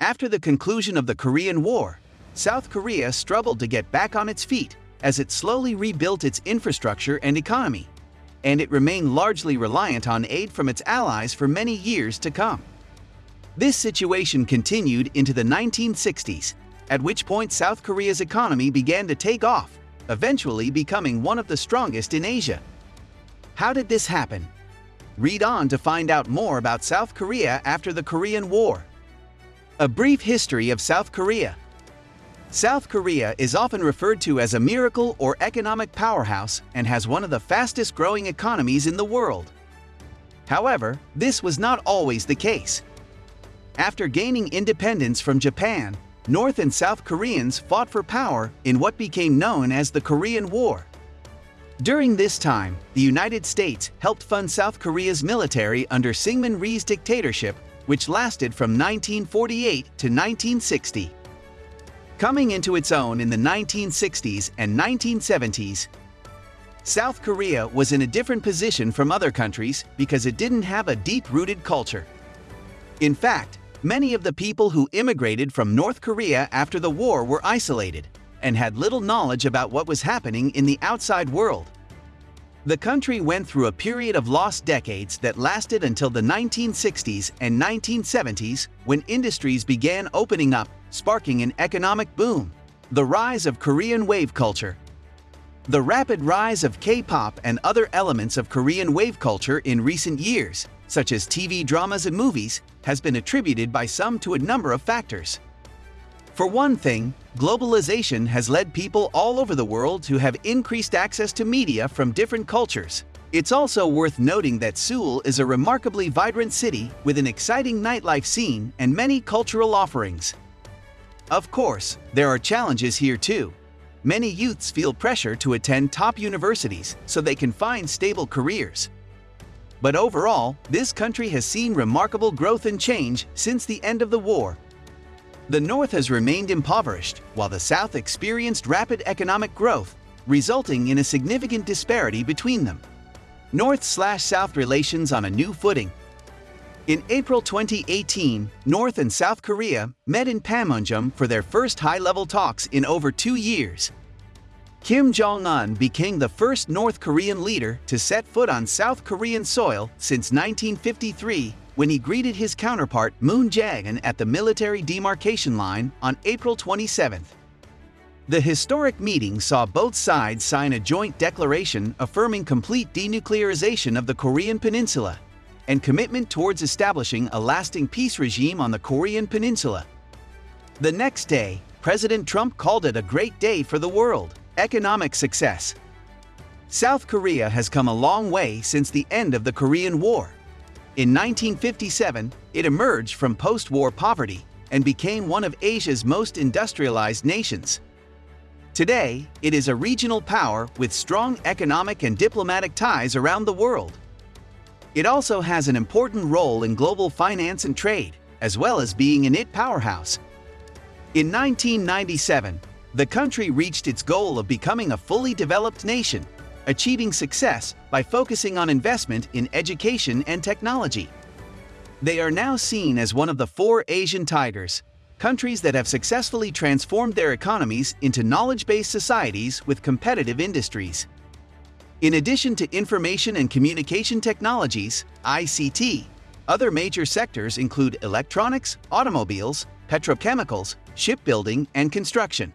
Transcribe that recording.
After the conclusion of the Korean War, South Korea struggled to get back on its feet as it slowly rebuilt its infrastructure and economy, and it remained largely reliant on aid from its allies for many years to come. This situation continued into the 1960s, at which point South Korea's economy began to take off, eventually becoming one of the strongest in Asia. How did this happen? Read on to find out more about South Korea after the Korean War. A brief history of South Korea. South Korea is often referred to as a miracle or economic powerhouse and has one of the fastest growing economies in the world. However, this was not always the case. After gaining independence from Japan, North and South Koreans fought for power in what became known as the Korean War. During this time, the United States helped fund South Korea's military under Syngman Rhee's dictatorship, which lasted from 1948 to 1960. Coming into its own in the 1960s and 1970s, South Korea was in a different position from other countries because it didn't have a deep-rooted culture. In fact, many of the people who immigrated from North Korea after the war were isolated and had little knowledge about what was happening in the outside world. The country went through a period of lost decades that lasted until the 1960s and 1970s, when industries began opening up, sparking an economic boom. The rise of Korean wave culture. The rapid rise of K-pop and other elements of Korean wave culture in recent years, such as TV dramas and movies, has been attributed by some to a number of factors. For one thing, globalization has led people all over the world to have increased access to media from different cultures. It's also worth noting that Seoul is a remarkably vibrant city with an exciting nightlife scene and many cultural offerings. Of course, there are challenges here too. Many youths feel pressure to attend top universities so they can find stable careers. But overall, this country has seen remarkable growth and change since the end of the war. The North has remained impoverished, while the South experienced rapid economic growth, resulting in a significant disparity between them. North/South relations on a new footing. In April 2018, North and South Korea met in Panmunjom for their first high-level talks in over 2 years. Kim Jong-un became the first North Korean leader to set foot on South Korean soil since 1953, when he greeted his counterpart Moon Jae-in at the military demarcation line on April 27. The historic meeting saw both sides sign a joint declaration affirming complete denuclearization of the Korean Peninsula and commitment towards establishing a lasting peace regime on the Korean Peninsula. The next day, President Trump called it a great day for the world. Economic success. South Korea has come a long way since the end of the Korean War. In 1957, it emerged from post-war poverty and became one of Asia's most industrialized nations. Today, it is a regional power with strong economic and diplomatic ties around the world. It also has an important role in global finance and trade, as well as being an IT powerhouse. In 1997, the country reached its goal of becoming a fully developed nation, achieving success by focusing on investment in education and technology. They are now seen as one of the 4 Asian tigers, countries that have successfully transformed their economies into knowledge-based societies with competitive industries. In addition to information and communication technologies, ICT, other major sectors include electronics, automobiles, petrochemicals, shipbuilding, and construction.